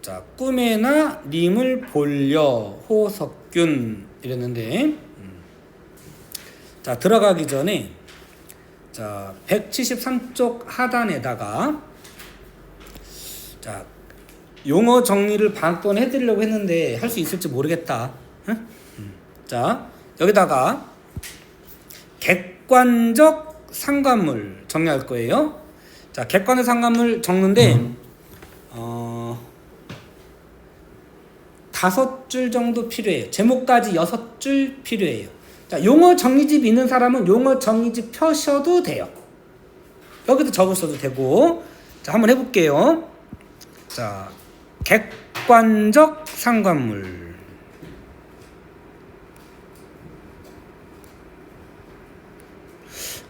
자, 꿈에나 님을 볼려 호석균 이랬는데, 자, 들어가기 전에 자 173쪽 하단에다가 자 용어 정리를 방금 해드리려고 했는데 할 수 있을지 모르겠다. 응? 자 여기다가 객관적 상관물 정리할 거예요. 자 객관적 상관물 적는데 5줄 정도 필요해요. 제목까지 6줄 필요해요. 자, 용어 정리집 있는 사람은 용어 정리집 펴셔도 돼요. 여기도 적으셔도 되고. 자, 한번 해볼게요. 자, 객관적 상관물.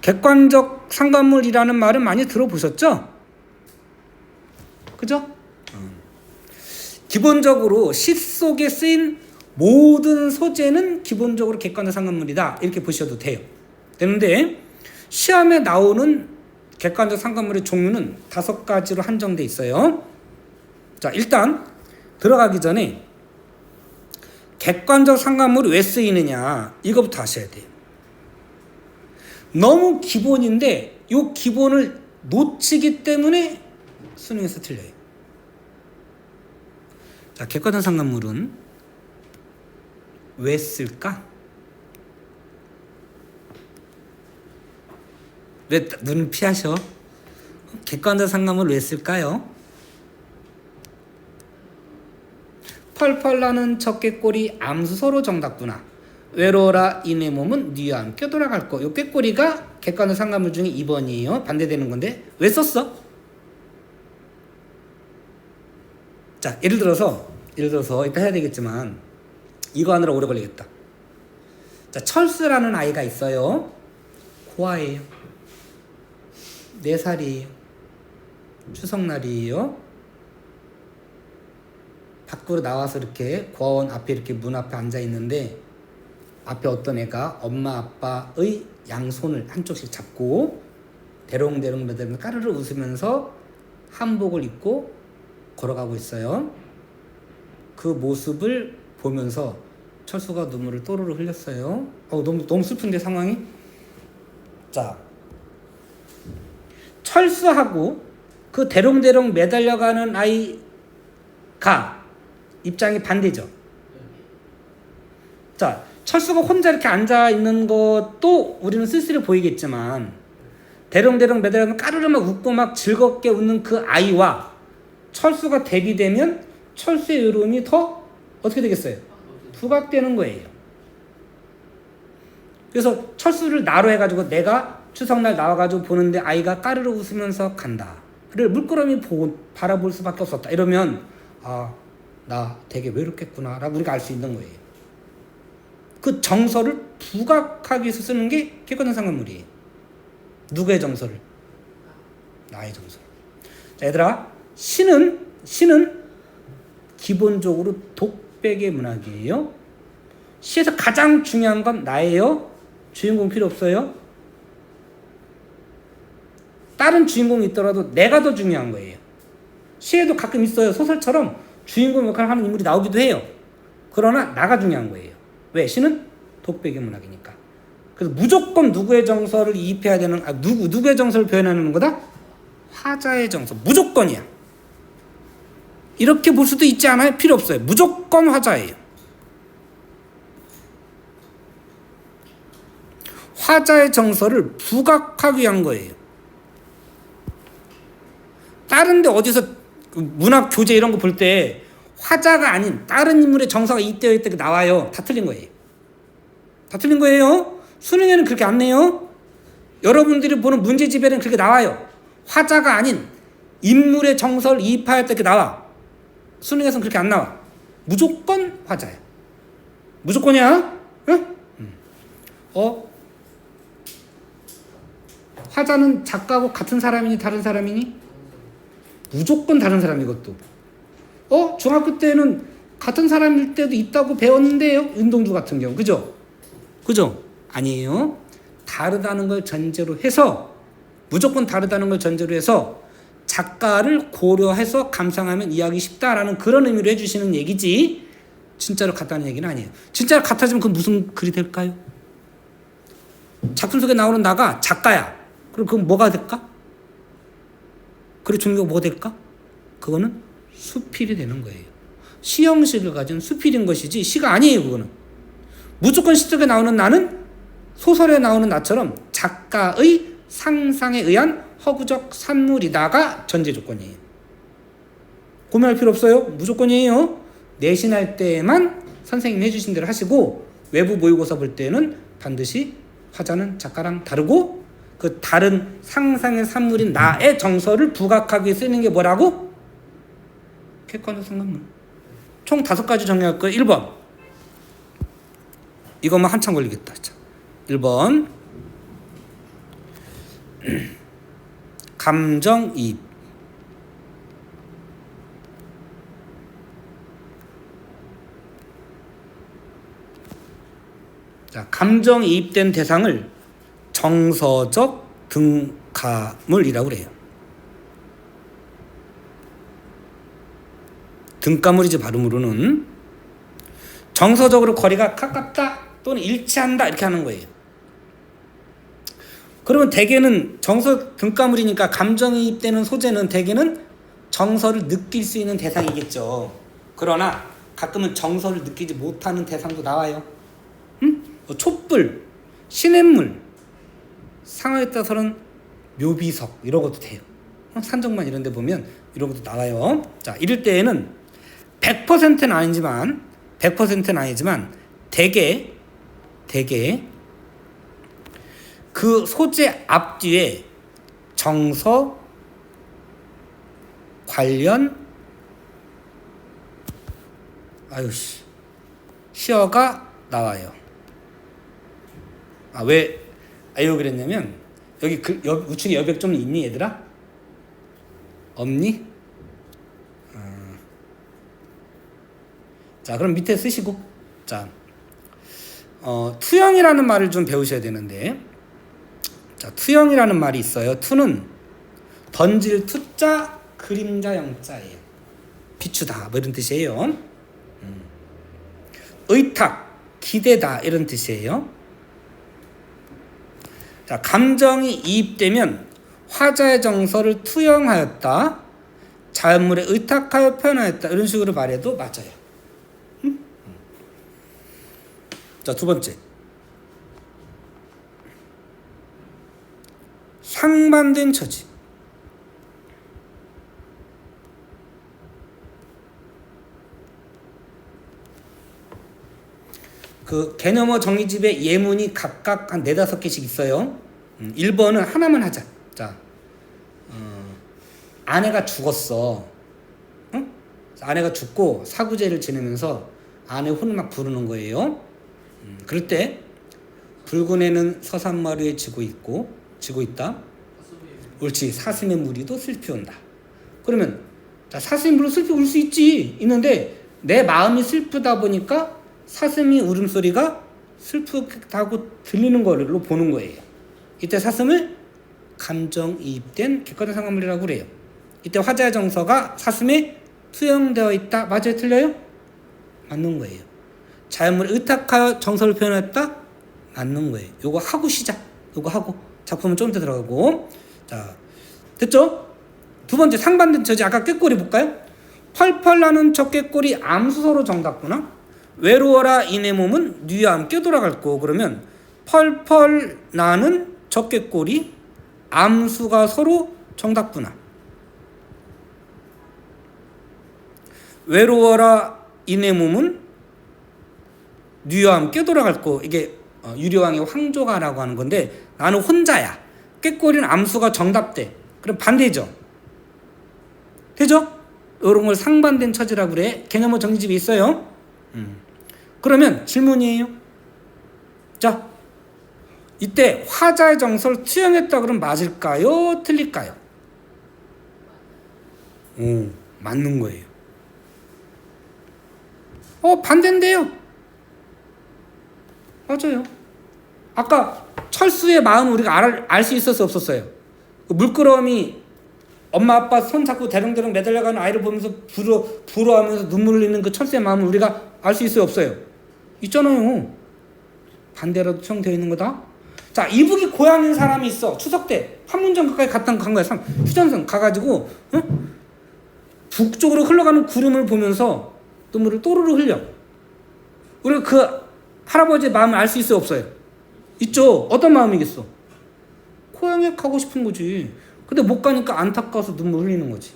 객관적 상관물이라는 말은 많이 들어보셨죠? 그죠? 기본적으로 시 속에 쓰인 모든 소재는 기본적으로 객관적 상관물이다. 이렇게 보셔도 돼요. 되는데 시험에 나오는 객관적 상관물의 종류는 5가지로 한정돼 있어요. 자, 일단 들어가기 전에 객관적 상관물이 왜 쓰이느냐 이거부터 아셔야 돼요. 너무 기본인데 이 기본을 놓치기 때문에 수능에서 틀려요. 자, 객관적 상관물은 왜 쓸까? 왜 눈을 피하셔? 객관적 상관물 왜 쓸까요? 펄펄 나는 젖꾀꼬리 암수 서로 정답구나. 외로워라 이내 몸은 네와 함께 돌아갈 거. 요 꾀꼬리가 객관적 상관물 중에 2번이에요. 반대되는 건데 왜 썼어? 자, 예를 들어서 이따 해야 되겠지만 이거 하느라 오래 걸리겠다. 자, 철수라는 아이가 있어요. 고아예요. 4살이에요. 추석날이에요. 밖으로 나와서 이렇게 고아원 앞에 이렇게 문 앞에 앉아 있는데 앞에 어떤 애가 엄마 아빠의 양손을 한쪽씩 잡고 대롱대롱 매달리면서 까르르 웃으면서 한복을 입고 걸어가고 있어요. 그 모습을 보면서 철수가 눈물을 또르르 흘렸어요. 너무 슬픈데 상황이. 자, 철수하고 그 대롱대롱 매달려가는 아이가 입장이 반대죠. 자, 철수가 혼자 이렇게 앉아 있는 것도 우리는 쓸쓸해 보이겠지만 대롱대롱 매달려가는 까르르 막 웃고 막 즐겁게 웃는 그 아이와 철수가 대비되면 철수의 외로움이 더 어떻게 되겠어요? 부각되는 거예요. 그래서 철수를 나로 해가지고 내가 추석날 나와가지고 보는데 아이가 까르르 웃으면서 간다를 물끄러미 바라볼 수밖에 없었다. 이러면 나 되게 외롭겠구나 라고 우리가 알 수 있는 거예요. 그 정서를 부각하기 위해서 쓰는 게 객관적 상관물이에요. 누구의 정서를? 나의 정서. 자, 얘들아, 시는 기본적으로 독백의 문학이에요. 시에서 가장 중요한 건 나예요. 주인공 필요 없어요. 다른 주인공이 있더라도 내가 더 중요한 거예요. 시에도 가끔 있어요. 소설처럼 주인공 역할을 하는 인물이 나오기도 해요. 그러나 나가 중요한 거예요. 왜? 시는 독백의 문학이니까. 그래서 무조건 누구의 정서를 이입해야 되는, 누구의 정서를 표현하는 거다? 화자의 정서. 무조건이야. 이렇게 볼 수도 있지 않아요? 필요 없어요. 무조건 화자예요. 화자의 정서를 부각하기 위한 거예요. 다른데 어디서 문학 교재 이런 거 볼 때 화자가 아닌 다른 인물의 정서가 이때어 있다 나와요. 다 틀린 거예요. 다 틀린 거예요. 수능에는 그렇게 안 내요. 여러분들이 보는 문제집에는 그렇게 나와요. 화자가 아닌 인물의 정서를 이입하였다 이렇게 나와. 수능에서는 그렇게 안 나와. 무조건 화자야. 무조건이야. 응? 화자는 작가하고 같은 사람이니 다른 사람이니? 무조건 다른 사람. 이것도 중학교 때는 같은 사람일 때도 있다고 배웠는데요. 윤동주 같은 경우. 그죠? 아니에요. 다르다는 걸 전제로 해서, 무조건 다르다는 걸 전제로 해서 작가를 고려해서 감상하면 이해하기 쉽다라는 그런 의미로 해주시는 얘기지 진짜로 같다는 얘기는 아니에요. 진짜로 같아지면 그건 무슨 글이 될까요? 작품 속에 나오는 나가 작가야. 그럼 그건 뭐가 될까? 글의 종류가 뭐가 될까? 그거는 수필이 되는 거예요. 시 형식을 가진 수필인 것이지 시가 아니에요. 그거는 무조건 시 속에 나오는 나는 소설에 나오는 나처럼 작가의 상상에 의한 허구적 산물이다가 전제 조건이에요. 고민할 필요 없어요. 무조건이에요. 내신할 때만 선생님이 해주신 대로 하시고 외부 모의고사 볼 때는 반드시 화자는 작가랑 다르고 그 다른 상상의 산물인 나의 정서를 부각하기 위해 쓰는 게 뭐라고? 객관적 상관문. 총 5가지 정리할 거예요. 1번. 이것만 한참 걸리겠다. 자, 1번. 감정이입. 자, 감정이입된 대상을 정서적 등가물이라고 그래요. 등가물이지 발음으로는 정서적으로 거리가 가깝다 또는 일치한다 이렇게 하는 거예요. 그러면 대개는 정서 등가물이니까 감정이입되는 소재는 대개는 정서를 느낄 수 있는 대상이겠죠. 그러나 가끔은 정서를 느끼지 못하는 대상도 나와요. 촛불, 시냇물, 상황에 따라서는 묘비석 이런 것도 돼요. 산정만 이런 데 보면 이런 것도 나와요. 자, 이럴 때에는 100%는 아니지만 대개 그 소재 앞뒤에 정서 관련 시어가 나와요. 왜 그랬냐면 여기 우측에 여백 좀 있니 얘들아? 없니? 자, 그럼 밑에 쓰시고. 자, 투영이라는 말을 좀 배우셔야 되는데, 자, 투영이라는 말이 있어요. 투는 던질 투자, 그림자 영자예요. 비추다 뭐 이런 뜻이에요. 의탁, 기대다 이런 뜻이에요. 자, 감정이 이입되면 화자의 정서를 투영하였다, 자연물에 의탁하여 표현하였다 이런 식으로 말해도 맞아요. 자, 2번째. 상반된 처지. 그 개념어 정의집에 예문이 각각 한 4-5개씩 있어요. 1번은 하나만 하자. 자, 아내가 죽었어. 응? 아내가 죽고 사구제를 지내면서 아내 혼을 막 부르는 거예요. 그럴 때 붉은 해는 서산마루에 지고 있다. 옳지. 사슴의 무리도 슬피 온다. 그러면 자, 사슴의 무리도 슬피 울 수 있는데 내 마음이 슬프다 보니까 사슴이 울음소리가 슬프다고 들리는 걸로 보는 거예요. 이때 사슴을 감정이입된 객관적 상관물이라고 그래요. 이때 화자의 정서가 사슴에 투영되어 있다. 맞아요? 틀려요? 맞는 거예요. 자연물에 의탁하여 정서를 표현했다? 맞는 거예요. 요거 하고 시작. 요거 하고 작품은 좀 더 들어가고. 자, 됐죠? 2번째 상반된 처지. 아까 꾀꼬리 볼까요? 펄펄 나는 저 꾀꼬리 암수서로 정답구나. 외로워라 이내 몸은 뉘와 함께 돌아갈 거. 그러면 펄펄 나는 저 꾀꼬리 암수가 서로 정답구나. 외로워라 이내 몸은 뉘와 함께 돌아갈 거. 이게 유려왕의 황조가라고 하는 건데 나는 혼자야. 꾀꼬리는 암수가 정답돼. 그럼 반대죠. 되죠? 이런 걸 상반된 처지라고 그래. 개념어 정리집이 있어요. 그러면 질문이에요. 자, 이때 화자의 정서를 투영했다 그러면 맞을까요? 틀릴까요? 맞는 거예요. 반대인데요. 맞아요. 아까 철수의 마음을 우리가 알 수 있었어요, 없었어요? 물끄러미 엄마 아빠 손 잡고 대롱대롱 매달려가는 아이를 보면서 부러워하면서 눈물 흘리는 그 천사의 마음을 우리가 알 수 있어요, 없어요? 있잖아요. 반대라도 투영되어 있는 거다. 자, 이북이 고향인 사람이 있어. 추석 때 판문점 가까이 간 거야. 휴전선 가가지고 북쪽으로 흘러가는 구름을 보면서 눈물을 또르르 흘려. 우리가 그 할아버지의 마음을 알 수 있어요, 없어요? 있죠. 어떤 마음이겠어? 고향에 가고 싶은 거지. 근데 못 가니까 안타까워서 눈물 흘리는 거지.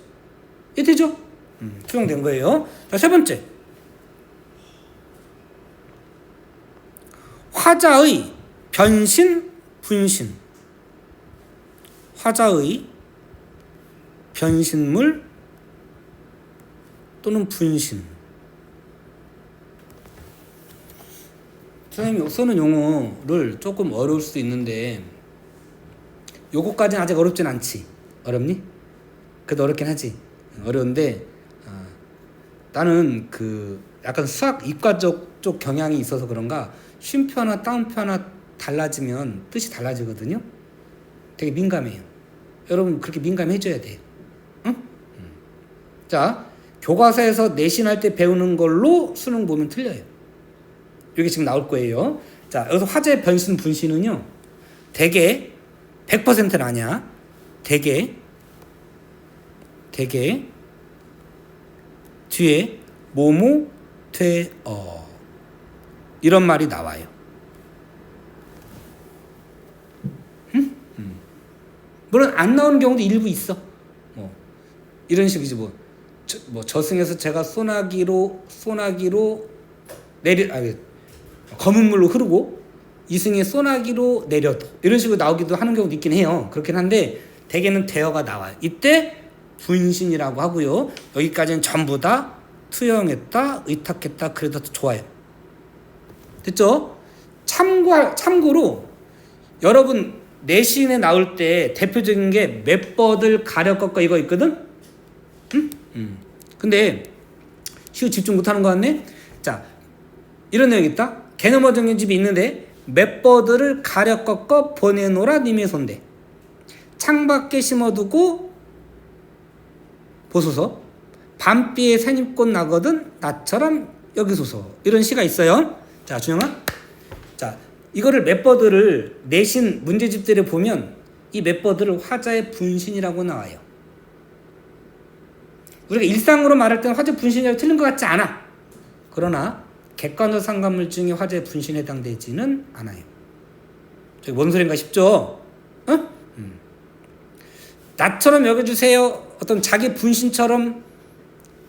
이해되죠? 투영된 거예요. 자, 세 번째. 화자의 변신, 분신. 화자의 변신물 또는 분신. 선생님이 쓰는 용어를 조금 어려울 수도 있는데 요거까지는 아직 어렵진 않지. 어렵니? 그래도 어렵긴 하지. 어려운데 나는 그 약간 수학 이과적 쪽 경향이 있어서 그런가 쉼표 하나 따옴표 하나 달라지면 뜻이 달라지거든요. 되게 민감해요. 여러분 그렇게 민감해져야 돼요. 응? 자, 교과서에서 내신할 때 배우는 걸로 수능 보면 틀려요. 이게 지금 나올 거예요. 자, 여기서 화제 변신 분신은요. 대개 100%는 아니야. 대개 뒤에 뭐뭐 되어 이런 말이 나와요. 물론 안 나오는 경우도 일부 있어. 이런 식이지 저승에서 제가 소나기로 검은 물로 흐르고 이승에 소나기로 내려도 이런 식으로 나오기도 하는 경우도 있긴 해요. 그렇긴 한데 대개는 대어가 나와요. 이때 분신이라고 하고요. 여기까지는 전부 다 투영했다, 의탁했다 그래도 좋아요. 됐죠? 참고로 여러분 내신에 나올 때 대표적인 게 맷버들 가려 꺾어 이거 있거든? 근데 시우 집중 못하는 거 같네? 자, 이런 내용 있다. 개념어 정리집이 있는데 맷버들을 가려 꺾어 보내노라 님의 손대. 창밖에 심어두고 보소서. 밤비에 새잎꽃 나거든 나처럼 여기소서. 이런 시가 있어요. 자, 준영아. 자, 이거를 맷버들을 내신 문제집들에 보면 이 맷버들을 화자의 분신이라고 나와요. 우리가 일상으로 말할 때는 화제 분신이라고 틀린 것 같지 않아. 그러나 객관적 상관물 중에 화제 분신에 해당되지는 않아요. 저기 뭔 소린가 싶죠? 나처럼 여겨주세요. 어떤 자기 분신처럼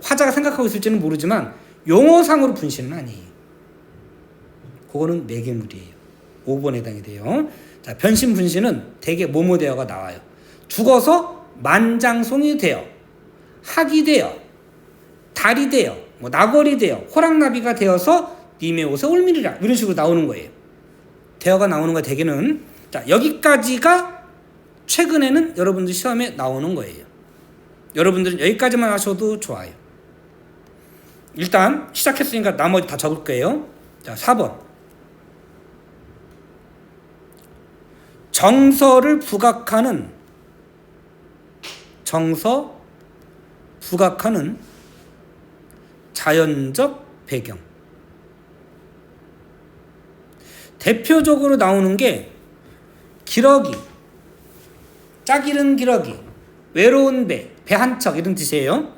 화자가 생각하고 있을지는 모르지만 용어상으로 분신은 아니에요. 그거는 매개물이에요. 5번에 해당이 돼요. 자, 변신 분신은 대개 뭐뭐되어가 나와요. 죽어서 만장송이 되어, 학이 되어, 달이 되어, 나걸이 되어, 호랑나비가 되어서 님의 옷에 올미리라 이런 식으로 나오는 거예요. 되어가 나오는 거 대개는. 자, 여기까지가 최근에는 여러분들 시험에 나오는 거예요. 여러분들은 여기까지만 하셔도 좋아요. 일단 시작했으니까 나머지 다 적을 거예요. 자, 4번. 정서를 부각하는 자연적 배경. 대표적으로 나오는 게 기러기, 짝이른 기러기, 외로운 배 한 척 이런 뜻이에요.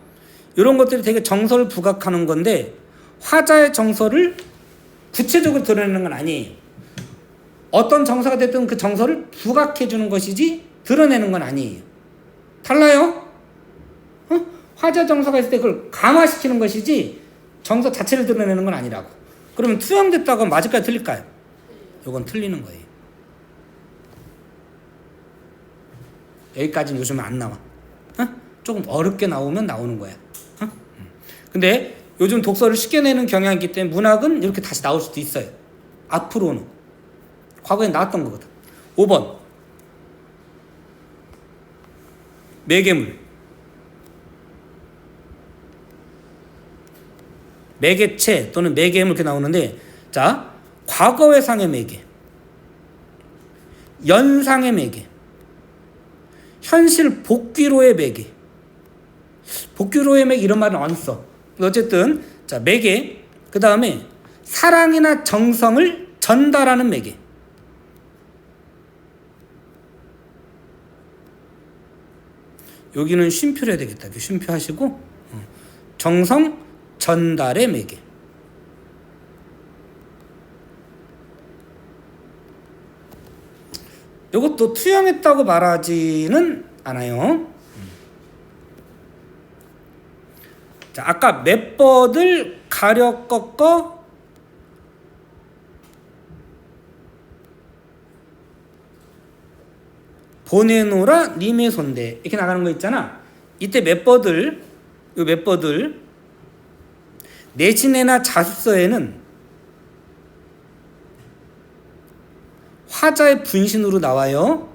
이런 것들이 되게 정서를 부각하는 건데 화자의 정서를 구체적으로 드러내는 건 아니에요. 어떤 정서가 됐든 그 정서를 부각해 주는 것이지 드러내는 건 아니에요. 달라요? 화자 정서가 있을 때 그걸 강화시키는 것이지 정서 자체를 드러내는 건 아니라고. 그러면 투영됐다고 맞을까요, 틀릴까요? 이건 틀리는 거예요. 여기까지는 요즘은 안 나와. 조금 어렵게 나오면 나오는 거야. 근데 요즘 독서를 쉽게 내는 경향이 있기 때문에 문학은 이렇게 다시 나올 수도 있어요. 앞으로는. 과거에 나왔던 거거든. 5번. 매개물. 매개체 또는 매개물 이렇게 나오는데, 자, 과거회상의 매개, 연상의 매개, 현실 복귀로의 매개, 복규로의 매개 이런 말은 안 써. 어쨌든 자 매개 그 다음에 사랑이나 정성을 전달하는 매개. 여기는 쉼표를 해야 되겠다. 쉼표 하시고 정성 전달의 매개. 이것도 투영했다고 말하지는 않아요. 자, 아까 맷버들 가려 꺾어 보내노라 님의 손대 이렇게 나가는 거 있잖아. 이때 맷버들 요 맷버들 내신에나 자습서에는 화자의 분신으로 나와요.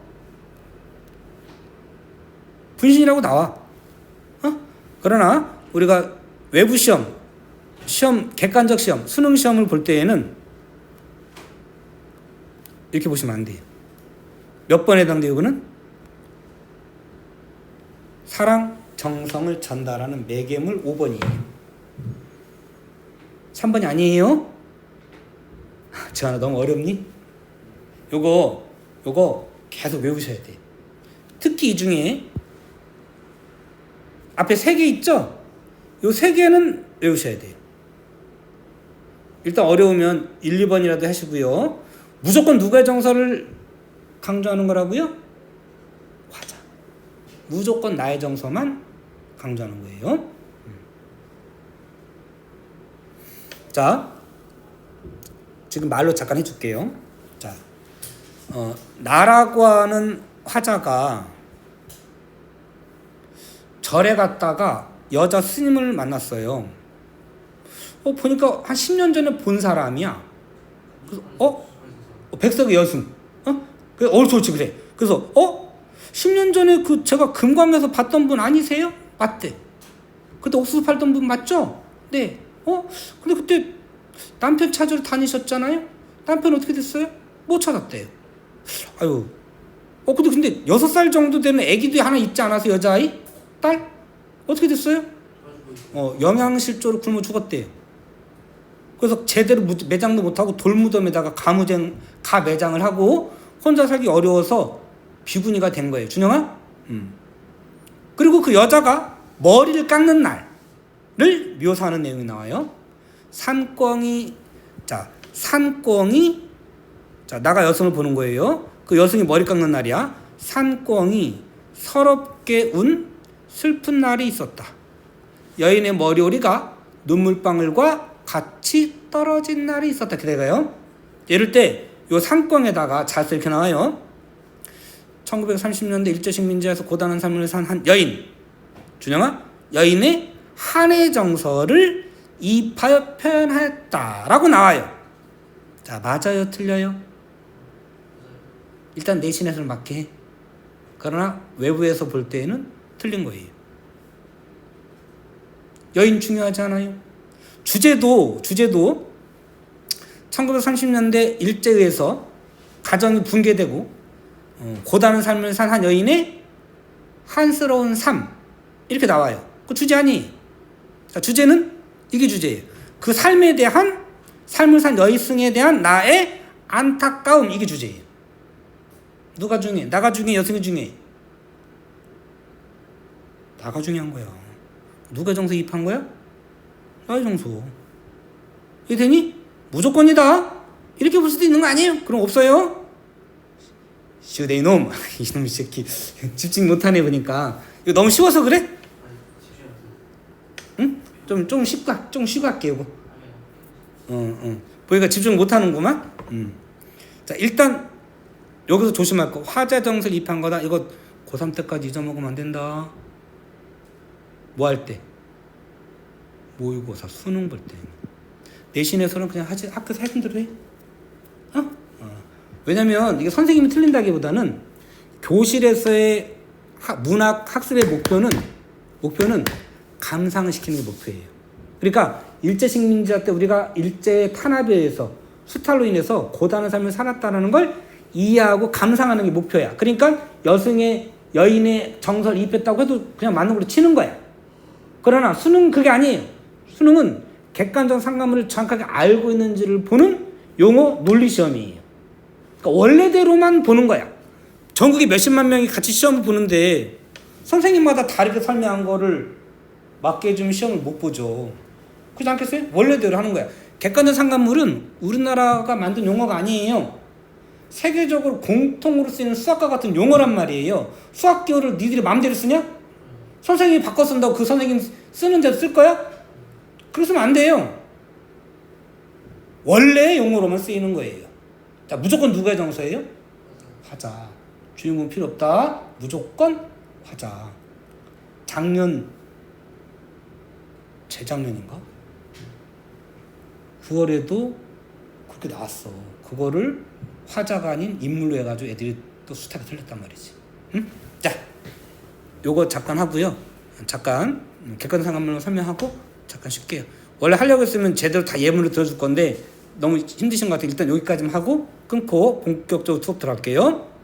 분신이라고 나와. 그러나 우리가 외부 시험, 객관적 시험, 수능 시험을 볼 때에는 이렇게 보시면 안 돼요. 몇 번에 해당돼요, 이거는? 사랑, 정성을 전달하는 매개물 5번이에요. 3번이 아니에요? 지환아, 너무 어렵니? 요거 계속 외우셔야 돼. 특히 이 중에 앞에 3개 있죠? 요 3개는 외우셔야 돼요. 일단 어려우면 1, 2번이라도 하시고요. 무조건 누구의 정서를 강조하는 거라고요? 화자. 무조건 나의 정서만 강조하는 거예요. 자, 지금 말로 잠깐 해줄게요. 자, 나라고 하는 화자가 절에 갔다가 여자 스님을 만났어요. 보니까 한 10년 전에 본 사람이야. 그래서 백석의 여승. 좋지 그래. 그래서 10년 전에 그 제가 금광에서 봤던 분 아니세요? 맞대. 그때 옥수수 팔던 분 맞죠? 네. 근데 그때 남편 찾으러 다니셨잖아요? 남편 어떻게 됐어요? 못 찾았대요. 아유. 근데 6살 정도 되는 애기도 하나 있지 않아서 여자아이? 딸? 어떻게 됐어요? 영양실조로 굶어 죽었대요. 그래서 제대로 매장도 못하고 돌무덤에다가 가매장을 하고 혼자 살기 어려워서 비구니가 된 거예요. 준영아? 그리고 그 여자가 머리를 깎는 날을 묘사하는 내용이 나와요. 산꿩이 나가 여성을 보는 거예요. 그 여성이 머리 깎는 날이야. 산꿩이 서럽게 운 슬픈 날이 있었다. 여인의 머리오리가 눈물방울과 같이 떨어진 날이 있었다. 그래가요. 예를 때 요 산꿩에다가 자서 이렇게 나와요. 1930년대 일제식민지에서 고단한 삶을 산 한 여인. 준영아, 여인의 한의 정서를 입하여 표현했다라고 나와요. 자, 맞아요, 틀려요? 일단 내신에서는 맞게 해. 그러나 외부에서 볼 때에는 틀린 거예요. 여인 중요하지 않아요? 주제도 1930년대 일제에서 가정이 붕괴되고 고단한 삶을 산 한 여인의 한스러운 삶 이렇게 나와요. 그 주제 아니에요. 자, 주제는 이게 주제예요. 그 삶에 대한 삶을 산 여인승에 대한 나의 안타까움 이게 주제예요. 누가 중요해? 나가 중요해? 여성이 중요해? 나가 중요한 거야. 누가 정서 입한 거야? 나의 정서. 이게 되니? 무조건이다. 이렇게 볼 수도 있는 거 아니에요? 그럼 없어요? 내 이놈. 이놈 새끼 집중 못하네 보니까. 이거 너무 쉬워서 그래? 응? 좀 쉬고 할게요. 보니까 집중 못하는구만. 자, 일단 여기서 조심할 거. 화자 정서를 입한 거다. 이거 고3 때까지 잊어먹으면 안 된다. 뭐 할 때? 모의고사 수능 볼 때. 내신에서는 그냥 학교에서 하던 대로 해. 왜냐면 이게 선생님이 틀린다기보다는 교실에서의 문학 학습의 목표는 감상을 시키는 게 목표예요. 그러니까 일제식민지화 때 우리가 일제의 탄압에 의해서 수탈로 인해서 고단한 삶을 살았다는 걸 이해하고 감상하는 게 목표야. 그러니까 여인의 정서를 입혔다고 해도 그냥 맞는 걸로 치는 거야. 그러나 수능 그게 아니에요. 수능은 객관적 상관문을 정확하게 알고 있는지를 보는 용어 논리 시험이에요. 그러니까 원래대로만 보는 거야. 전국에 몇십만 명이 같이 시험을 보는데 선생님마다 다르게 설명한 거를 맞게 해주면 시험을 못 보죠. 그렇지 않겠어요? 원래대로 하는 거야. 객관적 상관물은 우리나라가 만든 용어가 아니에요. 세계적으로 공통으로 쓰이는 수학과 같은 용어란 말이에요. 수학 기호를 니들이 마음대로 쓰냐? 선생님이 바꿔 쓴다고 그 선생님 쓰는 대로 쓸 거야? 그랬으면 안 돼요. 원래 용어로만 쓰이는 거예요. 자, 무조건 누구의 정서예요? 화자. 주인공 필요 없다. 무조건 화자. 작년, 재작년인가? 9월에도 그렇게 나왔어. 그거를 화자가 아닌 인물로 해가지고 애들이 또 수탁이 틀렸단 말이지. 응? 자, 요거 잠깐 하고요. 잠깐 객관상관문을 설명하고 잠깐 쉴게요. 원래 하려고 했으면 제대로 다 예문을 들어줄 건데 너무 힘드신 것 같아요. 일단 여기까지만 하고 끊고 본격적으로 수업 들어갈게요.